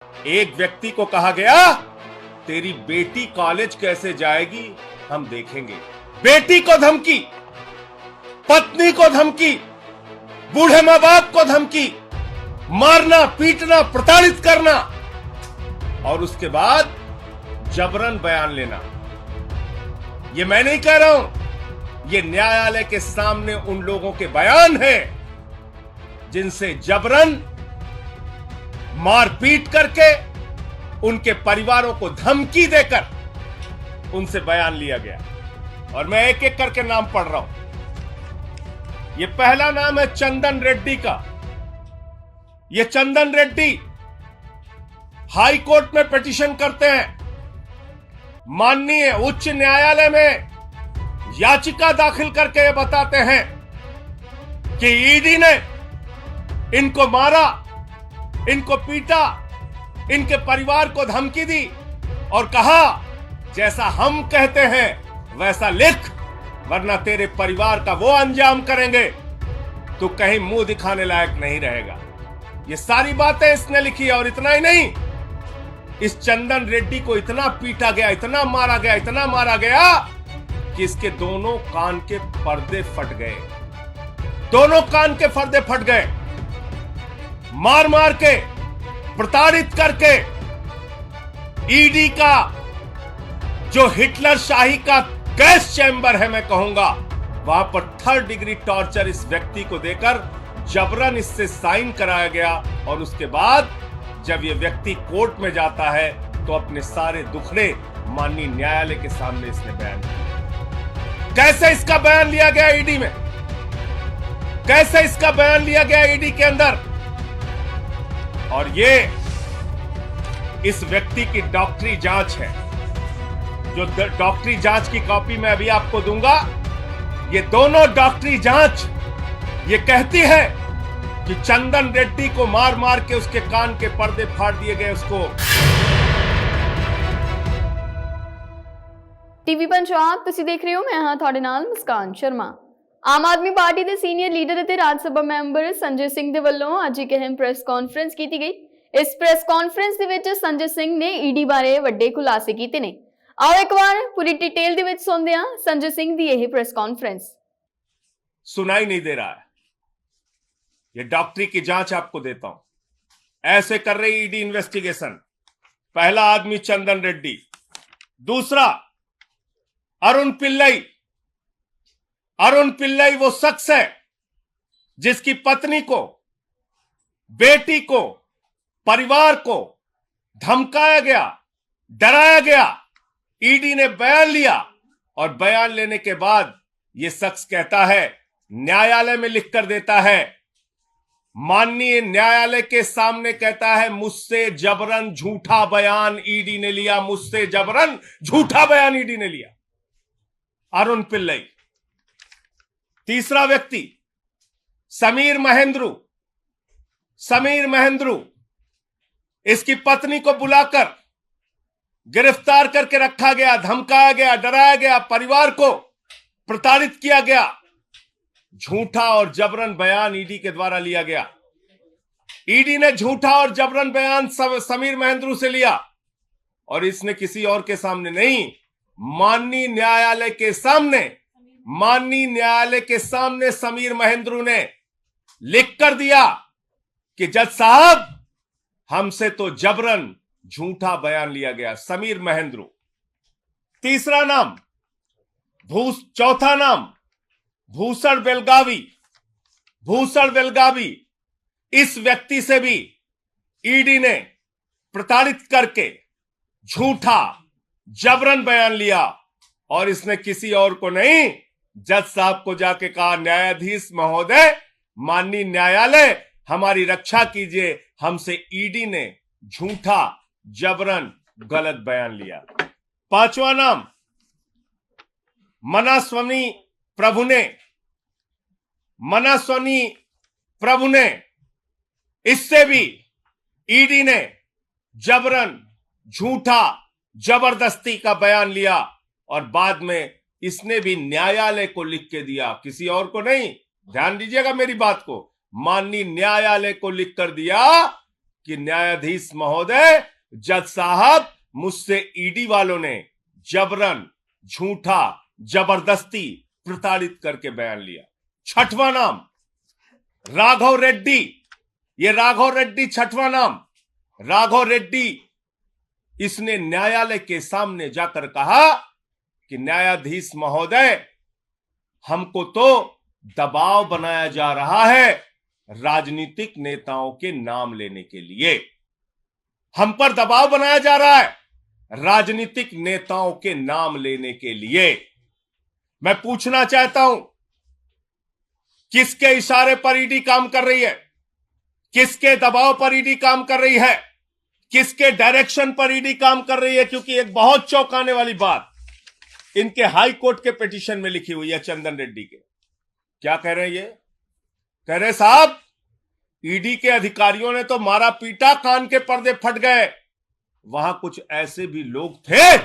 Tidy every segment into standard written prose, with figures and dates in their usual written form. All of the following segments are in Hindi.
एक व्यक्ति को कहा गया, तेरी बेटी कॉलेज कैसे जाएगी हम देखेंगे। बेटी को धमकी, पत्नी को धमकी, बूढ़े मां बाप को धमकी, मारना, पीटना, प्रताड़ित करना और उसके बाद जबरन बयान लेना। यह मैं नहीं कह रहा हूं, यह न्यायालय के सामने उन लोगों के बयान हैं जिनसे जबरन मारपीट करके उनके परिवारों को धमकी देकर उनसे बयान लिया गया। और मैं एक एक करके नाम पढ़ रहा हूं। यह पहला नाम है चंदन रेड्डी का। यह चंदन रेड्डी हाई कोर्ट में पिटीशन करते हैं, माननीय उच्च न्यायालय में याचिका दाखिल करके ये बताते हैं कि ईडी ने इनको मारा, इनको पीटा, इनके परिवार को धमकी दी और कहा जैसा हम कहते हैं वैसा लिख, वरना तेरे परिवार का वो अंजाम करेंगे तो कहीं मुंह दिखाने लायक नहीं रहेगा। ये सारी बातें इसने लिखी है। और इतना ही नहीं, इस चंदन रेड्डी को इतना पीटा गया, इतना मारा गया, इतना मारा गया कि इसके दोनों कान के पर्दे फट गए। दोनों कान के पर्दे फट गए। मार मार के, प्रताड़ित करके ईडी का जो हिटलर शाही का गैस चैम्बर है, मैं कहूंगा, वहां पर 3rd डिग्री टॉर्चर इस व्यक्ति को देकर जबरन इससे साइन कराया गया। और उसके बाद जब यह व्यक्ति कोर्ट में जाता है तो अपने सारे दुखड़े माननीय न्यायालय के सामने इसने बयान किया। कैसे इसका बयान लिया गया ईडी में, कैसे इसका बयान लिया गया ईडी के अंदर। और ये इस व्यक्ति की डॉक्टरी जांच है, जो डॉक्टरी जांच की कॉपी मैं अभी आपको दूंगा। ये दोनों डॉक्टरी जांच ये कहती है कि चंदन रेड्डी को मार मार के उसके कान के पर्दे फाड़ दिए गए। उसको ਟੀਵੀ ਪੰਜਾਬ ਤੁਸੀਂ ਦੇਖ ਰਹੇ ਹੋ। ਮੈਂ ਹਾਂ ਤੁਹਾਡੇ ਨਾਲ ਮੁਸਕਾਨ ਸ਼ਰਮਾ। ਆਮ ਆਦਮੀ ਪਾਰਟੀ ਦੇ ਸੀਨੀਅਰ ਲੀਡਰ ਅਤੇ ਰਾਜ ਸਭਾ ਮੈਂਬਰ ਸੰਜੇ ਸਿੰਘ ਦੇ ਵੱਲੋਂ ਅੱਜ ਇੱਕ ਅਹਿਮ ਪ੍ਰੈਸ ਕਾਨਫਰੰਸ ਕੀਤੀ ਗਈ। ਇਸ ਪ੍ਰੈਸ ਕਾਨਫਰੰਸ ਦੇ ਵਿੱਚ ਸੰਜੇ ਸਿੰਘ ਨੇ ਈਡੀ ਬਾਰੇ ਵੱਡੇ ਖੁਲਾਸੇ ਕੀਤੇ ਨੇ। आओ एक बार पूरी डिटेल दे विच सुनते हैं संजय सिंह दी यह प्रेस कॉन्फ्रेंस। सुनाई नहीं दे रहा है, ये डॉक्टरी की जांच आपको देता हूं। ऐसे कर रही ईडी इन्वेस्टिगेशन। पहला आदमी चंदन रेड्डी, दूसरा अरुण पिल्लई। अरुण पिल्लई वो शख्स है जिसकी पत्नी को, बेटी को, परिवार को धमकाया गया, डराया गया। ईडी ने बयान लिया और बयान लेने के बाद यह शख्स कहता है, न्यायालय में लिखकर देता है, माननीय न्यायालय के सामने कहता है, मुझसे जबरन झूठा बयान ईडी ने लिया, मुझसे जबरन झूठा बयान ईडी ने लिया। अरुण पिल्लई। तीसरा व्यक्ति समीर महेंद्रू। समीर महेंद्रू, इसकी पत्नी को बुलाकर गिरफ्तार करके रखा गया, धमकाया गया, डराया गया, परिवार को प्रताड़ित किया गया। झूठा और जबरन बयान ईडी के द्वारा लिया गया। ईडी ने झूठा और जबरन बयान समीर महेंद्रू से लिया और इसने किसी और के सामने नहीं, माननीय न्यायालय के सामने, माननीय न्यायालय के सामने समीर महेंद्रू ने लिख कर दिया कि जज साहब, हमसे तो जबरन झूठा बयान लिया गया। समीर महेंद्रू। तीसरा नाम चौथा नाम भूषण बेलगावी। भूषण बेलगावी, इस व्यक्ति से भी ईडी ने प्रताड़ित करके झूठा जबरन बयान लिया और इसने किसी और को नहीं, जज साहब को जाके कहा, न्यायाधीश महोदय, माननीय न्यायालय, हमारी रक्षा कीजिए, हमसे ईडी ने झूठा जबरन गलत बयान लिया। पांचवा नाम मनास्वामी प्रभु ने। मनास्वामी प्रभु ने, इससे भी ईडी ने जबरन झूठा जबरदस्ती का बयान लिया और बाद में इसने भी न्यायालय को लिख के दिया, किसी और को नहीं। ध्यान दीजिएगा मेरी बात को, माननीय न्यायालय को लिख कर दिया कि न्यायाधीश महोदय, जज साहब, मुझसे ईडी वालों ने जबरन, झूठा, जबरदस्ती प्रताड़ित करके बयान लिया। छठवां नाम राघव रेड्डी। ये राघव रेड्डी छठवां नाम। राघव रेड्डी, इसने न्यायालय के सामने जाकर कहा कि न्यायाधीश महोदय, हमको तो दबाव बनाया जा रहा है राजनीतिक नेताओं के नाम लेने के लिए। हम पर दबाव बनाया जा रहा है राजनीतिक नेताओं के नाम लेने के लिए। मैं पूछना चाहता हूं, किसके इशारे पर ईडी काम कर रही है? किसके दबाव पर ईडी काम कर रही है? किसके डायरेक्शन पर ईडी काम कर रही है? क्योंकि एक बहुत चौंकाने वाली बात इनके हाई कोर्ट के पिटीशन में लिखी हुई है चंदन रेड्डी के। क्या कह रहे हैं ये? कह रहे साहब, ईडी के अधिकारियों ने तो मारा पीटा, कान के पर्दे फट गए। वहां कुछ ऐसे भी लोग थे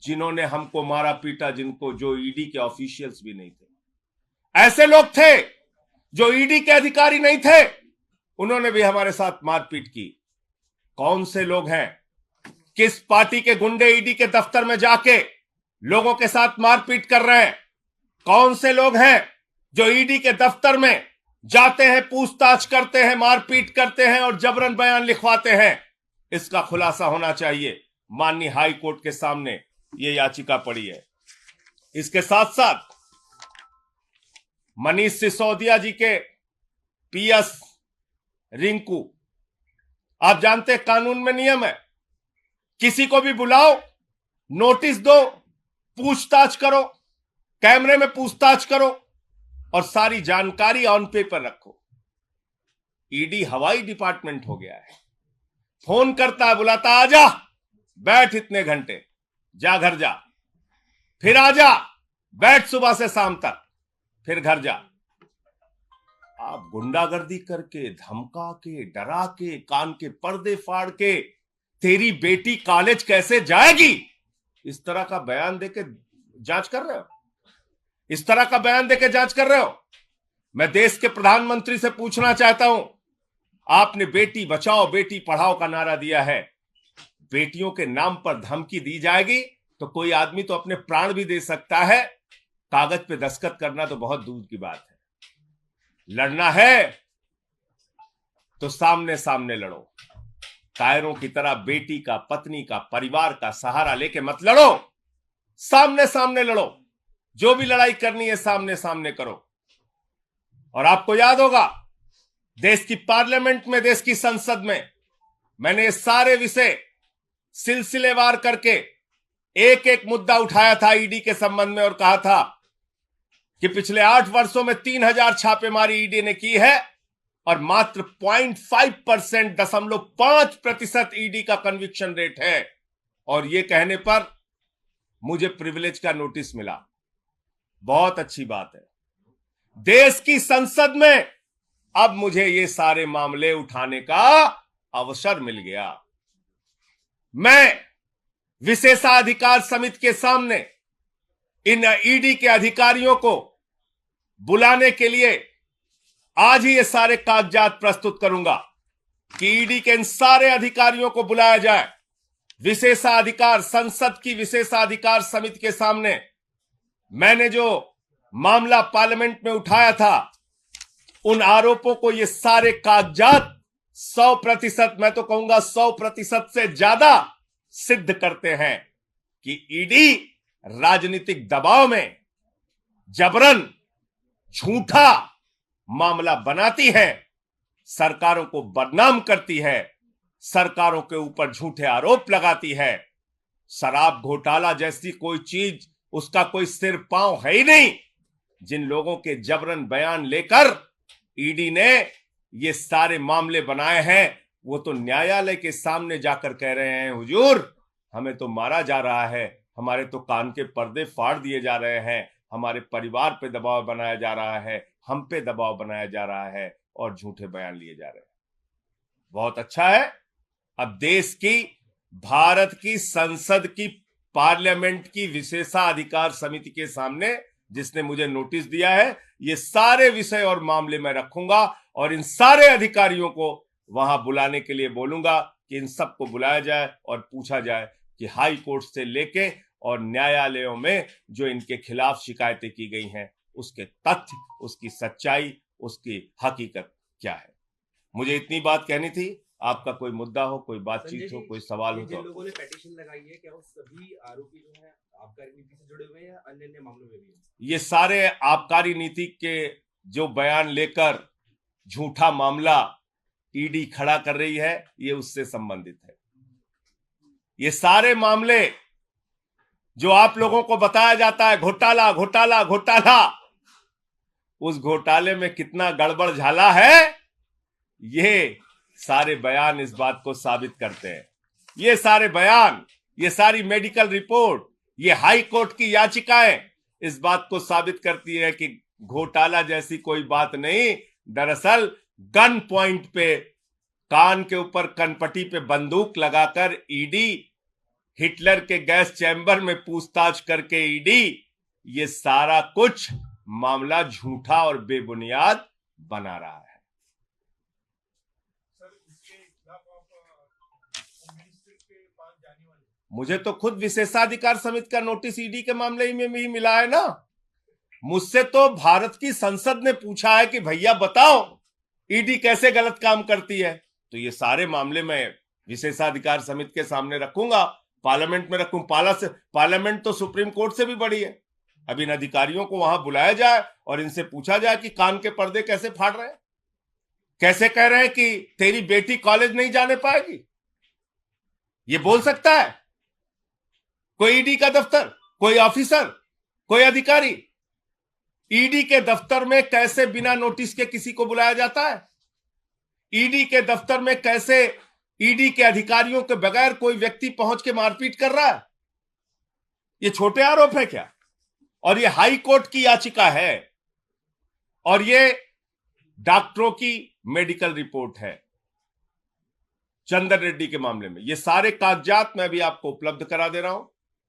जिन्होंने हमको मारा पीटा, जो ईडी के ऑफिशियल्स भी नहीं थे। ऐसे लोग थे जो ईडी के अधिकारी नहीं थे, उन्होंने भी हमारे साथ मारपीट की। कौन से लोग हैं? किस पार्टी के गुंडे ईडी के दफ्तर में जाके लोगों के साथ मारपीट कर रहे हैं? कौन से लोग हैं जो ईडी के दफ्तर में जाते हैं, पूछताछ करते हैं, मारपीट करते हैं और जबरन बयान लिखवाते हैं? इसका खुलासा होना चाहिए। माननीय हाई कोर्ट के सामने यह याचिका पड़ी है। इसके साथ साथ मनीष सिसोदिया जी के पीएस रिंकू, आप जानते हैं कानून में नियम है, किसी को भी बुलाओ, नोटिस दो, पूछताछ करो, कैमरे में पूछताछ करो और सारी जानकारी ऑन पेपर रखो। ईडी हवाई डिपार्टमेंट हो गया है। फोन करता है, बुलाता, आजा, बैठ इतने घंटे, जा घर जा, फिर आजा, बैठ सुबह से शाम तक, फिर घर जा। आप गुंडागर्दी करके, धमका के, डरा के, कान के पर्दे फाड़ के, तेरी बेटी कॉलेज कैसे जाएगी, इस तरह का बयान देके जांच कर रहे हो? इस तरह का बयान देके जांच कर रहे हो? मैं देश के प्रधानमंत्री से पूछना चाहता हूं, आपने बेटी बचाओ बेटी पढ़ाओ का नारा दिया है, बेटियों के नाम पर धमकी दी जाएगी तो कोई आदमी तो अपने प्राण भी दे सकता है, कागज पे दस्तखत करना तो बहुत दूर की बात है। लड़ना है तो सामने सामने लड़ो। कायरों की तरह बेटी का, पत्नी का, परिवार का सहारा लेके मत लड़ो, सामने सामने लड़ो। जो भी लड़ाई करनी है सामने सामने करो। और आपको याद होगा, देश की पार्लियामेंट में, देश की संसद में मैंने सारे विषय सिलसिलेवार करके एक एक मुद्दा उठाया था ईडी के संबंध में और कहा था कि पिछले 8 वर्षों में 3000 छापेमारी ईडी ने की है और मात्र 0.5% ईडी का कन्विक्शन रेट है। और यह कहने पर मुझे प्रिविलेज का नोटिस मिला। बहुत अच्छी बात है। देश की संसद में अब मुझे ये सारे मामले उठाने का अवसर मिल गया। मैं विशेषाधिकार समिति के सामने इन ईडी के अधिकारियों को बुलाने के लिए आज ही ये सारे कागजात प्रस्तुत करूंगा कि ईडी के इन सारे अधिकारियों को बुलाया जाए। विशेषाधिकार, संसद की विशेषाधिकार समिति के सामने मैंने जो मामला पार्लियामेंट में उठाया था, उन आरोपों को ये सारे कागजात 100%, मैं तो कहूंगा 100% से ज्यादा सिद्ध करते हैं कि ईडी राजनीतिक दबाव में जबरन झूठा मामला बनाती है, सरकारों को बदनाम करती है, सरकारों के ऊपर झूठे आरोप लगाती है। शराब घोटाला जैसी कोई चीज, उसका कोई सिर पांव है ही नहीं। जिन लोगों के जबरन बयान लेकर ईडी ने ये सारे मामले बनाए हैं, वो तो न्यायालय के सामने जाकर कह रहे हैं, हुजूर हमें तो मारा जा रहा है, हमारे तो कान के पर्दे फाड़ दिए जा रहे हैं, हमारे परिवार पे दबाव बनाया जा रहा है, हम पे दबाव बनाया जा रहा है और झूठे बयान लिए जा रहे हैं। बहुत अच्छा है। अब देश की, भारत की संसद की, पार्लियामेंट की विशेषाधिकार समिति के सामने जिसने मुझे नोटिस दिया है, ये सारे विषय और मामले मैं रखूंगा और इन सारे अधिकारियों को वहां बुलाने के लिए बोलूंगा कि इन सबको बुलाया जाए और पूछा जाए कि हाई कोर्ट से लेके और न्यायालयों में जो इनके खिलाफ शिकायतें की गई हैं उसके तथ्य, उसकी सच्चाई, उसकी हकीकत क्या है। मुझे इतनी बात कहनी थी। आपका कोई मुद्दा हो, कोई बातचीत हो, कोई सवाल हो जिन तो। लोगों ने पिटीशन लगाई है क्या वो सभी आरोपी जो है आबकारी नीति से जुड़े हुए हैं या अन्य अन्य मामलों में भी हैं? ये सारे आबकारी नीति के जो बयान लेकर झूठा मामला ईडी खड़ा कर रही है ये उससे संबंधित है। ये सारे मामले जो आप लोगों को बताया जाता है घोटाला घोटाला घोटाला, उस घोटाले में कितना गड़बड़ झाला है ये सारे बयान इस बात को साबित करते हैं। ये सारे बयान, ये सारी मेडिकल रिपोर्ट, ये हाई कोर्ट की याचिकाएं इस बात को साबित करती है कि घोटाला जैसी कोई बात नहीं। दरअसल गन पॉइंट पे, कान के ऊपर कनपट्टी पे बंदूक लगाकर ईडी, हिटलर के गैस चैम्बर में पूछताछ करके ईडी, ये सारा कुछ मामला झूठा और बेबुनियाद बना रहा है। मुझे तो खुद विशेषाधिकार समिति का नोटिस ईडी के मामले में भी मिला है ना। मुझसे तो भारत की संसद ने पूछा है कि भैया बताओ ईडी कैसे गलत काम करती है। तो ये सारे मामले में विशेषाधिकार समिति के सामने रखूंगा, पार्लियामेंट में रखूं। पार्लियामेंट तो सुप्रीम कोर्ट से भी बड़ी है। अब इन अधिकारियों को वहां बुलाया जाए और इनसे पूछा जाए कि कान के पर्दे कैसे फाड़ रहे हैं, कैसे कह रहे हैं कि तेरी बेटी कॉलेज नहीं जाने पाएगी। ये बोल सकता है कोई ईडी का दफ्तर, कोई ऑफिसर, कोई अधिकारी? ईडी के दफ्तर में कैसे बिना नोटिस के किसी को बुलाया जाता है? ईडी के दफ्तर में कैसे ईडी के अधिकारियों के बगैर कोई व्यक्ति पहुंच के मारपीट कर रहा है? ये छोटे आरोप है क्या? और ये हाई कोर्ट की याचिका है और ये डॉक्टरों की मेडिकल रिपोर्ट है चंदन रेड्डी के मामले में। ये सारे कागजात मैं भी आपको उपलब्ध करा दे रहा हूं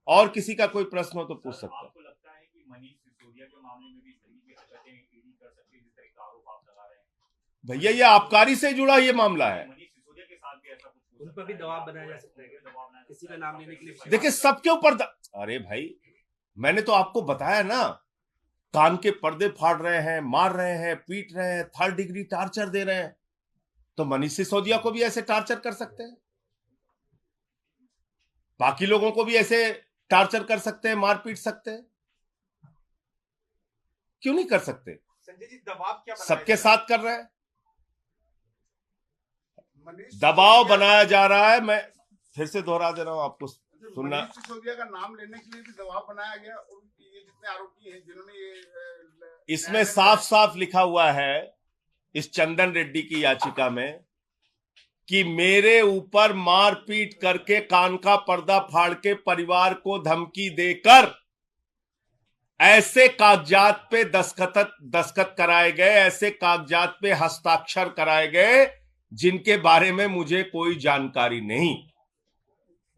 और किसी का कोई प्रश्न हो तो पूछ सकता है। आपको लगता है कि मनीष सिसोदिया के मामले में भी इस तरीके की हरकतें ईडी कर सकती है जिस तरह का आरोप आप लगा रहे हैं? भैया ये आबकारी से जुड़ा ये मामला है। मनीष सिसोदिया के साथ भी ऐसा कुछ उन पर भी दबाव बनाया जा सकता है क्या? किसी का नाम लेने के लिए देखिए सबके ऊपर अरे भाई मैंने तो आपको बताया ना, कान के पर्दे फाड़ रहे हैं, मार रहे हैं, पीट रहे हैं, 3rd डिग्री टार्चर दे रहे हैं। तो मनीष सिसोदिया को भी ऐसे टार्चर कर सकते हैं, बाकी लोगों को भी ऐसे टार्चर कर सकते हैं, मार पीट सकते हैं, क्यों नहीं कर सकते? संजय जी दबाव क्या सबके साथ कर रहे हैं, दबाव बनाया जा रहा है। मैं फिर से दोहरा दे रहा हूं आपको सुनना। मनीष सिसोदिया का नाम लेने के लिए भी दबाव बनाया गया और ये जितने आरोपी हैं जिन्होंने ये इसमें साफ साफ लिखा हुआ है इस चंदन रेड्डी की याचिका में कि मेरे ऊपर मारपीट करके, कान का पर्दा फाड़ के, परिवार को धमकी देकर ऐसे कागजात पे दस्तखत कराए गए, ऐसे कागजात पे हस्ताक्षर कराए गए जिनके बारे में मुझे कोई जानकारी नहीं।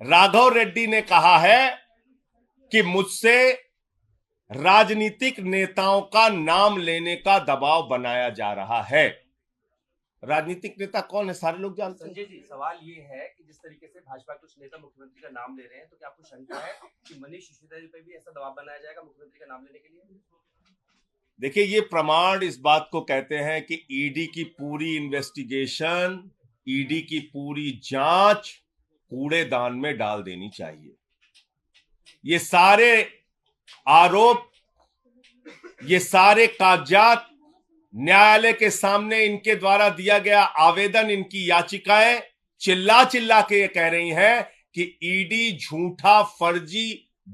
राघव रेड्डी ने कहा है कि मुझसे राजनीतिक नेताओं का नाम लेने का दबाव बनाया जा रहा है। राजनीतिक नेता कौन है सारे लोग जानते हैं। संजय जी सवाल ये है कि जिस तरीके से भाजपा के कुछ नेता मुख्यमंत्री का नाम ले रहे हैं तो क्या आपको शंका है कि मनीष सिसोदिया जी पर भी ऐसा दबाव बनाया जाएगा मुख्यमंत्री का नाम लेने के लिए? देखिए ये प्रमाण इस बात को कहते हैं कि ईडी की पूरी इन्वेस्टिगेशन, ईडी की पूरी जांच कूड़ेदान में डाल देनी चाहिए। ये सारे आरोप, ये सारे कागजात, न्यायालय के सामने इनके द्वारा दिया गया आवेदन, इनकी याचिकाएं चिल्ला चिल्ला के ये कह रही हैं कि ईडी झूठा, फर्जी,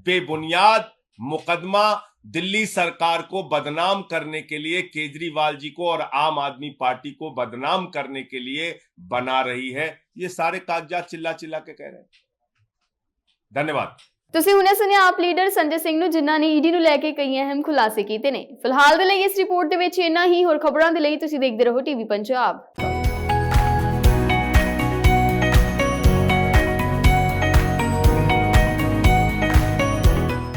बेबुनियाद मुकदमा दिल्ली सरकार को बदनाम करने के लिए, केजरीवाल जी को और आम आदमी पार्टी को बदनाम करने के लिए बना रही है। ये सारे कागजात चिल्ला चिल्ला के कह रहे हैं। धन्यवाद। ਤੁਸੀਂ ਹੁਣੇ ਸੁਣਿਆ ਆਪ ਲੀਡਰ ਸੰਜੇ ਸਿੰਘ ਨੂੰ ਜਿਨ੍ਹਾਂ ਨੇ ਈਡੀ ਨੂੰ ਲੈ ਕੇ ਕਈ ਅਹਿਮ ਖੁਲਾਸੇ ਕੀਤੇ ਨੇ। ਫਿਲਹਾਲ ਦੇ ਲਈ ਇਸ ਰਿਪੋਰਟ ਦੇ ਵਿੱਚ ਇੰਨਾ ਹੀ। ਹੋਰ ਖਬਰਾਂ ਦੇ ਲਈ ਤੁਸੀਂ ਦੇਖਦੇ ਰਹੋ ਟੀਵੀ ਪੰਜਾਬ।